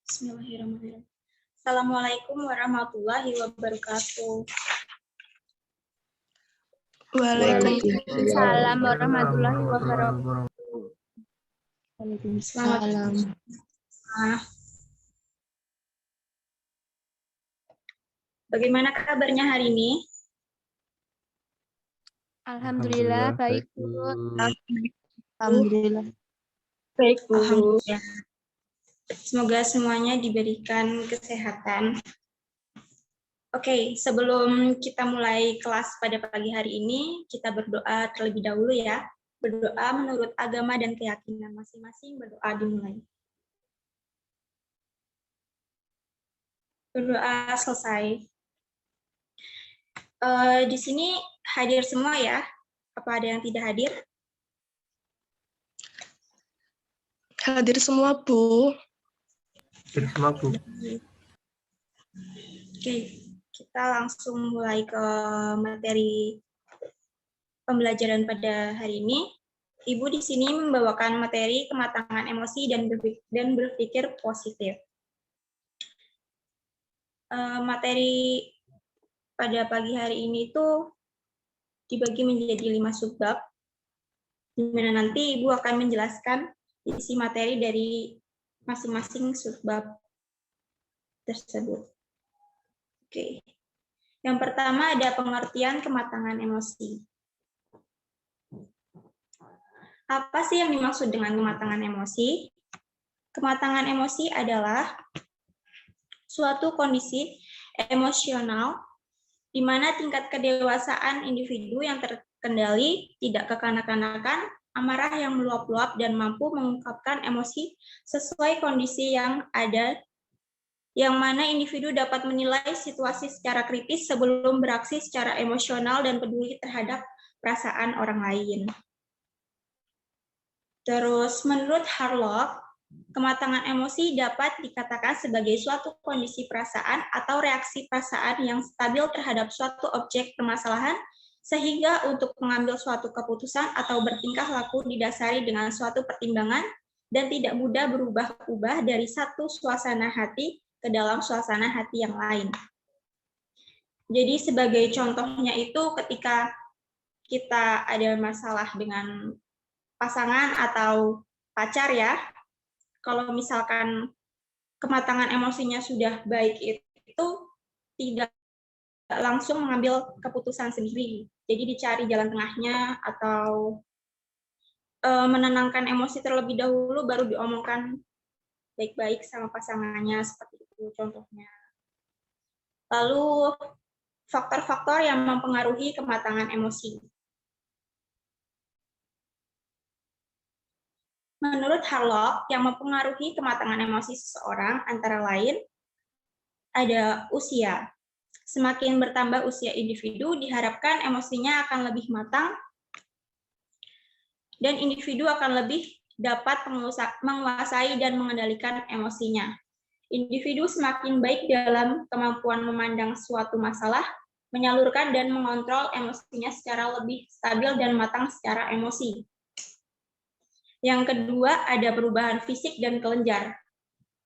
Bismillahirrahmanirrahim. Assalamualaikum warahmatullahi wabarakatuh. Waalaikumsalam warahmatullahi wabarakatuh. Waalaikumsalam. Bagaimana kabarnya hari ini? Alhamdulillah baik, Bu. Alhamdulillah. Baik, Bu. Alhamdulillah. Semoga semuanya diberikan kesehatan. Oke, sebelum kita mulai kelas pada pagi hari ini, kita berdoa terlebih dahulu ya. Berdoa menurut agama dan keyakinan masing-masing, berdoa dimulai. Berdoa selesai. Di sini hadir semua ya? Apa ada yang tidak hadir? Hadir semua, Bu. Hadir semua, Bu. Oke, kita langsung mulai ke materi pembelajaran pada hari ini. Ibu di sini membawakan materi kematangan emosi dan berpikir positif. Materi pada pagi hari ini itu dibagi menjadi 5 subbab, di mana nanti Ibu akan menjelaskan isi materi dari masing-masing subbab tersebut. Oke. Yang pertama ada pengertian kematangan emosi. Apa sih yang dimaksud dengan kematangan emosi? Kematangan emosi adalah suatu kondisi emosional di mana tingkat kedewasaan individu yang terkendali, tidak kekanak-kanakan, amarah yang meluap-luap, dan mampu mengungkapkan emosi sesuai kondisi yang ada, yang mana individu dapat menilai situasi secara kritis sebelum beraksi secara emosional dan peduli terhadap perasaan orang lain. Terus, menurut Harlock, kematangan emosi dapat dikatakan sebagai suatu kondisi perasaan atau reaksi perasaan yang stabil terhadap suatu objek permasalahan, sehingga untuk mengambil suatu keputusan atau bertingkah laku didasari dengan suatu pertimbangan dan tidak mudah berubah-ubah dari satu suasana hati ke dalam suasana hati yang lain. Jadi sebagai contohnya itu ketika kita ada masalah dengan pasangan atau pacar ya, kalau misalkan kematangan emosinya sudah baik itu tidak langsung mengambil keputusan sendiri. Jadi dicari jalan tengahnya atau menenangkan emosi terlebih dahulu baru diomongkan baik-baik sama pasangannya, seperti itu contohnya. Lalu faktor-faktor yang mempengaruhi kematangan emosi. Menurut Harlock, yang mempengaruhi kematangan emosi seseorang antara lain ada usia. Semakin bertambah usia individu, diharapkan emosinya akan lebih matang dan individu akan lebih dapat menguasai dan mengendalikan emosinya. Individu semakin baik dalam kemampuan memandang suatu masalah, menyalurkan dan mengontrol emosinya secara lebih stabil dan matang secara emosi. Yang kedua, ada perubahan fisik dan kelenjar.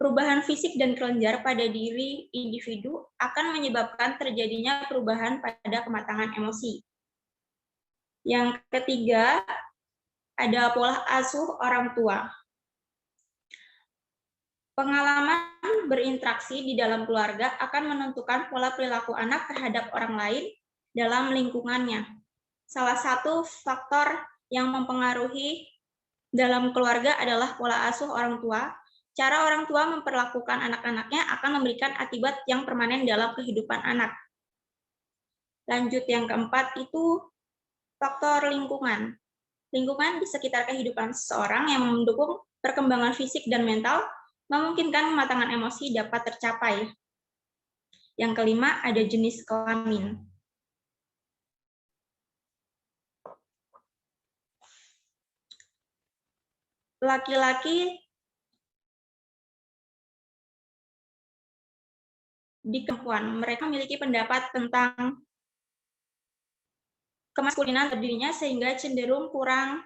Perubahan fisik dan kelenjar pada diri individu akan menyebabkan terjadinya perubahan pada kematangan emosi. Yang ketiga, ada pola asuh orang tua. Pengalaman berinteraksi di dalam keluarga akan menentukan pola perilaku anak terhadap orang lain dalam lingkungannya. Salah satu faktor yang mempengaruhi dalam keluarga adalah pola asuh orang tua. Cara orang tua memperlakukan anak-anaknya akan memberikan akibat yang permanen dalam kehidupan anak. Lanjut yang keempat itu faktor lingkungan. Lingkungan di sekitar kehidupan seseorang yang mendukung perkembangan fisik dan mental memungkinkan kematangan emosi dapat tercapai. Yang kelima ada jenis kelamin. Laki-laki di perempuan, mereka memiliki pendapat tentang kemaskulinan dirinya sehingga cenderung kurang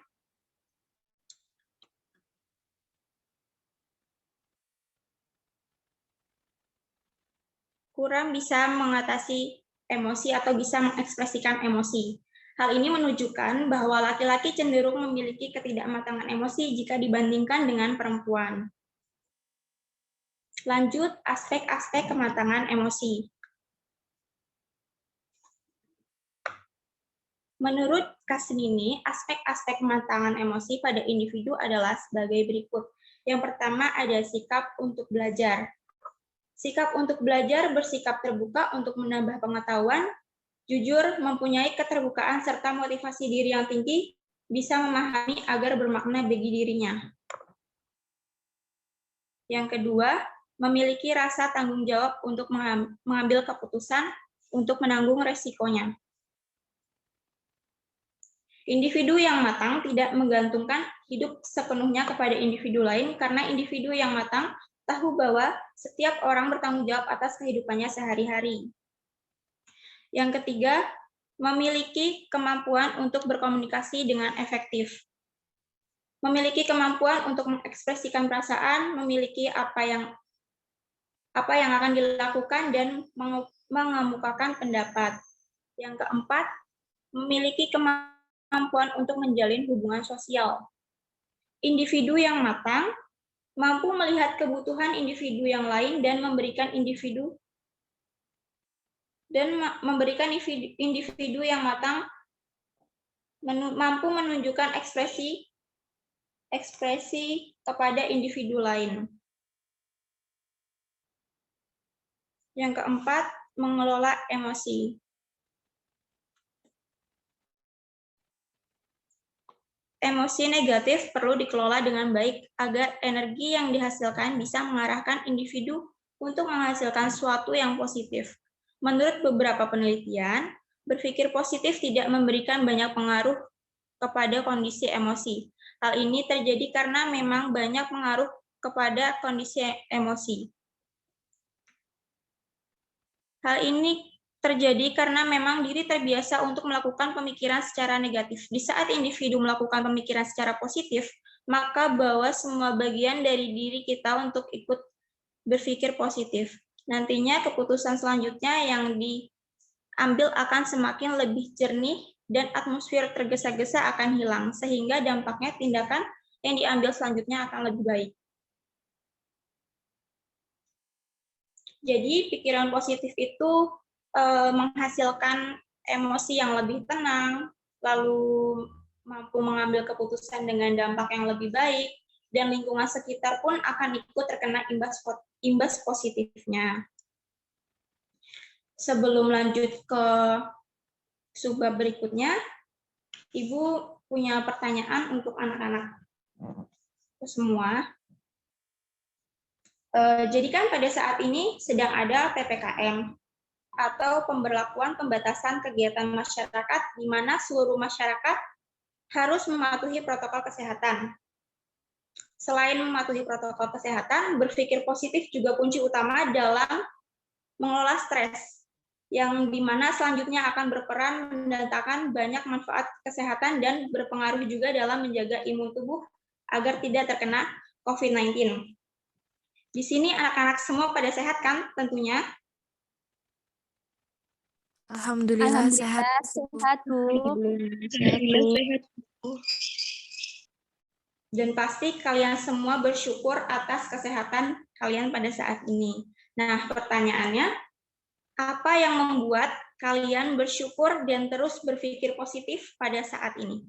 kurang bisa mengatasi emosi atau bisa mengekspresikan emosi. Hal ini menunjukkan bahwa laki-laki cenderung memiliki ketidakmatangan emosi jika dibandingkan dengan perempuan. Lanjut, aspek-aspek kematangan emosi. Menurut Kasmini, aspek-aspek kematangan emosi pada individu adalah sebagai berikut. Yang pertama ada sikap untuk belajar. Sikap untuk belajar bersikap terbuka untuk menambah pengetahuan, jujur, mempunyai keterbukaan, serta motivasi diri yang tinggi, bisa memahami agar bermakna bagi dirinya. Yang kedua, memiliki rasa tanggung jawab untuk mengambil keputusan untuk menanggung resikonya. Individu yang matang tidak menggantungkan hidup sepenuhnya kepada individu lain karena individu yang matang tahu bahwa setiap orang bertanggung jawab atas kehidupannya sehari-hari. Yang ketiga, memiliki kemampuan untuk berkomunikasi dengan efektif. Memiliki kemampuan untuk mengekspresikan perasaan, memiliki apa yang akan dilakukan dan mengemukakan pendapat. Yang keempat, memiliki kemampuan untuk menjalin hubungan sosial. Individu yang matang mampu melihat kebutuhan individu yang lain dan memberikan individu yang matang mampu menunjukkan ekspresi kepada individu lain. Yang keempat, mengelola emosi. Emosi negatif perlu dikelola dengan baik agar energi yang dihasilkan bisa mengarahkan individu untuk menghasilkan sesuatu yang positif. Menurut beberapa penelitian, berpikir positif tidak memberikan banyak pengaruh kepada kondisi emosi. Hal ini terjadi karena memang banyak pengaruh kepada kondisi emosi. Hal ini terjadi karena memang diri terbiasa untuk melakukan pemikiran secara negatif. Di saat individu melakukan pemikiran secara positif, maka bawa semua bagian dari diri kita untuk ikut berpikir positif. Nantinya keputusan selanjutnya yang diambil akan semakin lebih jernih dan atmosfer tergesa-gesa akan hilang, sehingga dampaknya tindakan yang diambil selanjutnya akan lebih baik. Jadi pikiran positif itu menghasilkan emosi yang lebih tenang, lalu mampu mengambil keputusan dengan dampak yang lebih baik, dan lingkungan sekitar pun akan ikut terkena imbas positifnya. Sebelum lanjut ke subbab berikutnya, Ibu punya pertanyaan untuk anak-anak semua. Jadi kan pada saat ini sedang ada PPKM atau pemberlakuan pembatasan kegiatan masyarakat di mana seluruh masyarakat harus mematuhi protokol kesehatan. Selain mematuhi protokol kesehatan, berpikir positif juga kunci utama dalam mengelola stres, yang di mana selanjutnya akan berperan mendatangkan banyak manfaat kesehatan dan berpengaruh juga dalam menjaga imun tubuh agar tidak terkena COVID-19. Di sini anak-anak semua pada sehat kan tentunya? Alhamdulillah sehat, Bu. Sehat, Bu. Dan pasti kalian semua bersyukur atas kesehatan kalian pada saat ini. Nah, pertanyaannya, apa yang membuat kalian bersyukur dan terus berpikir positif pada saat ini?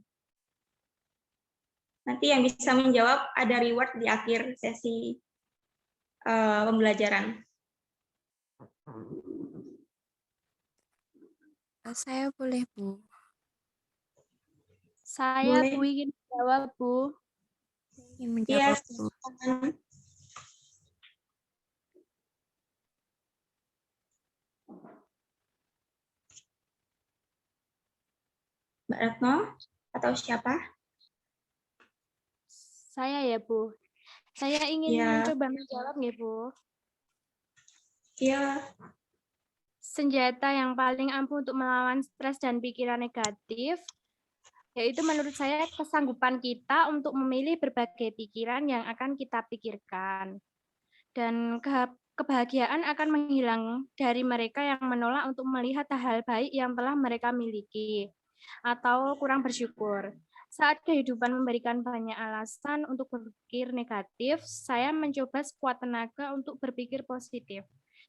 Nanti yang bisa menjawab ada reward di akhir sesi pembelajaran. Saya boleh, Bu. Saya Boleh. Bu ingin menjawab, Bu. Ingin Iya, menjawab, Bu. Mbak Retno atau siapa? Saya ya, Bu. Saya ingin mencoba menjawab nih, Bu. Iya. Senjata yang paling ampuh untuk melawan stres dan pikiran negatif, yaitu menurut saya kesanggupan kita untuk memilih berbagai pikiran yang akan kita pikirkan. Dan kebahagiaan akan menghilang dari mereka yang menolak untuk melihat hal baik yang telah mereka miliki atau kurang bersyukur. Saat kehidupan memberikan banyak alasan untuk berpikir negatif, saya mencoba sekuat tenaga untuk berpikir positif.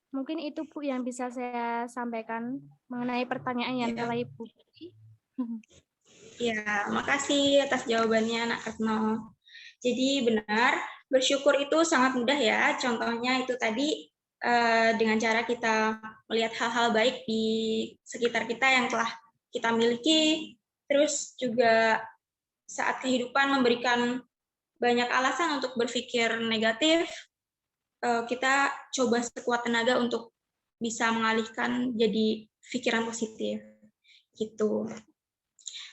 Mungkin itu Bu yang bisa saya sampaikan mengenai pertanyaan yang telah Ibu beri. Ya, makasih atas jawabannya, Nak Retno. Jadi benar, bersyukur itu sangat mudah ya. Contohnya itu tadi dengan cara kita melihat hal-hal baik di sekitar kita yang telah kita miliki, terus juga saat kehidupan memberikan banyak alasan untuk berpikir negatif, kita coba sekuat tenaga untuk bisa mengalihkan jadi pikiran positif. Gitu.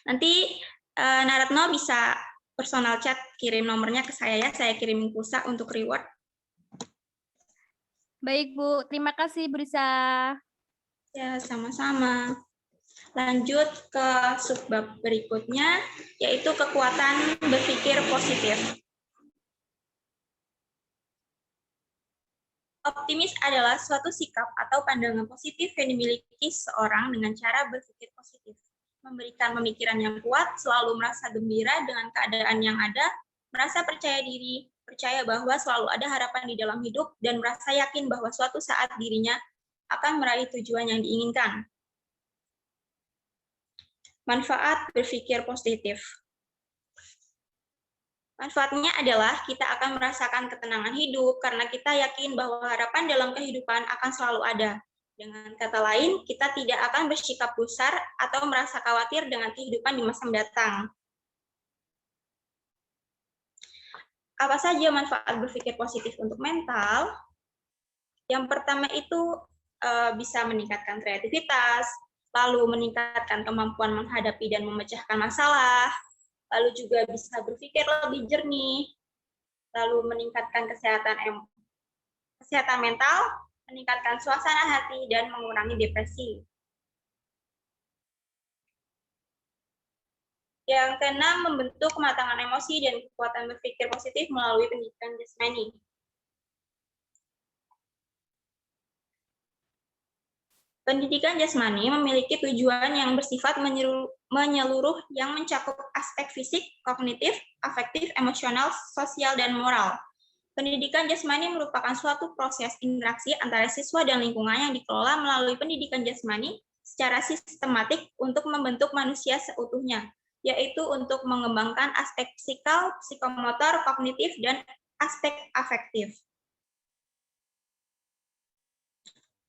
Nanti Naratno bisa personal chat kirim nomornya ke saya ya, saya kirimin pulsa untuk reward. Baik Bu, terima kasih Bu Risa. Ya, sama-sama. Lanjut ke subbab berikutnya, yaitu kekuatan berpikir positif. Optimis adalah suatu sikap atau pandangan positif yang dimiliki seorang dengan cara berpikir positif. Memberikan pemikiran yang kuat, selalu merasa gembira dengan keadaan yang ada, merasa percaya diri, percaya bahwa selalu ada harapan di dalam hidup, dan merasa yakin bahwa suatu saat dirinya akan meraih tujuan yang diinginkan. Manfaat berpikir positif. Manfaatnya adalah kita akan merasakan ketenangan hidup karena kita yakin bahwa harapan dalam kehidupan akan selalu ada. Dengan kata lain, kita tidak akan bersikap gusar atau merasa khawatir dengan kehidupan di masa mendatang. Apa saja manfaat berpikir positif untuk mental? Yang pertama itu bisa meningkatkan kreativitas, lalu meningkatkan kemampuan menghadapi dan memecahkan masalah, lalu juga bisa berpikir lebih jernih, lalu meningkatkan kesehatan mental, meningkatkan suasana hati, dan mengurangi depresi. Yang keenam, membentuk kematangan emosi dan kekuatan berpikir positif melalui pendidikan jasmani. Pendidikan jasmani memiliki tujuan yang bersifat menyeluruh yang mencakup aspek fisik, kognitif, afektif, emosional, sosial, dan moral. Pendidikan jasmani merupakan suatu proses interaksi antara siswa dan lingkungan yang dikelola melalui pendidikan jasmani secara sistematik untuk membentuk manusia seutuhnya, yaitu untuk mengembangkan aspek psikal, psikomotor, kognitif, dan aspek afektif.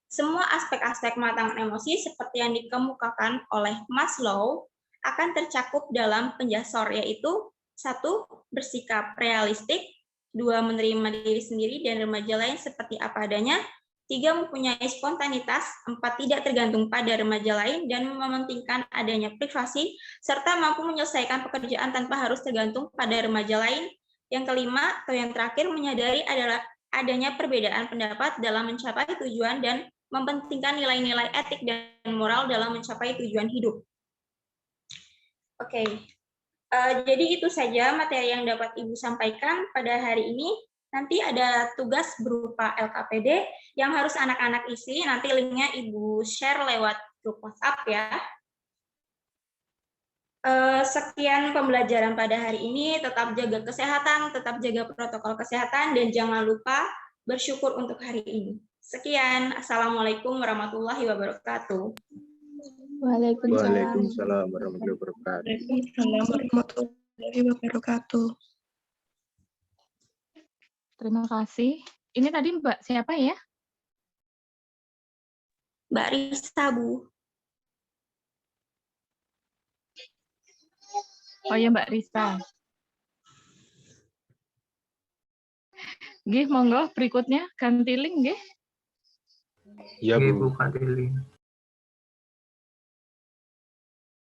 Semua aspek-aspek kematangan emosi seperti yang dikemukakan oleh Maslow akan tercakup dalam penjasor, yaitu 1. Bersikap realistik, 2. Menerima diri sendiri dan remaja lain seperti apa adanya, 3. Mempunyai spontanitas, 4. Tidak tergantung pada remaja lain dan mementingkan adanya privasi, serta mampu menyelesaikan pekerjaan tanpa harus tergantung pada remaja lain. Yang kelima, atau yang terakhir, menyadari adalah adanya perbedaan pendapat dalam mencapai tujuan dan mementingkan nilai-nilai etik dan moral dalam mencapai tujuan hidup. Oke, jadi itu saja materi yang dapat Ibu sampaikan pada hari ini. Nanti ada tugas berupa LKPD yang harus anak-anak isi, nanti linknya Ibu share lewat grup WhatsApp ya. Sekian pembelajaran pada hari ini, tetap jaga kesehatan, tetap jaga protokol kesehatan, dan jangan lupa bersyukur untuk hari ini. Sekian, Assalamualaikum warahmatullahi wabarakatuh. Waalaikumsalam warahmatullahi wabarakatuh. Waalaikumsalam warahmatullahi wabarakatuh. Terima kasih. Ini tadi Mbak siapa ya? Mbak Risa, Bu. Oh ya Mbak Risa. Nggih, monggo berikutnya ganti link nggih. Iya, Bu. Ganti link.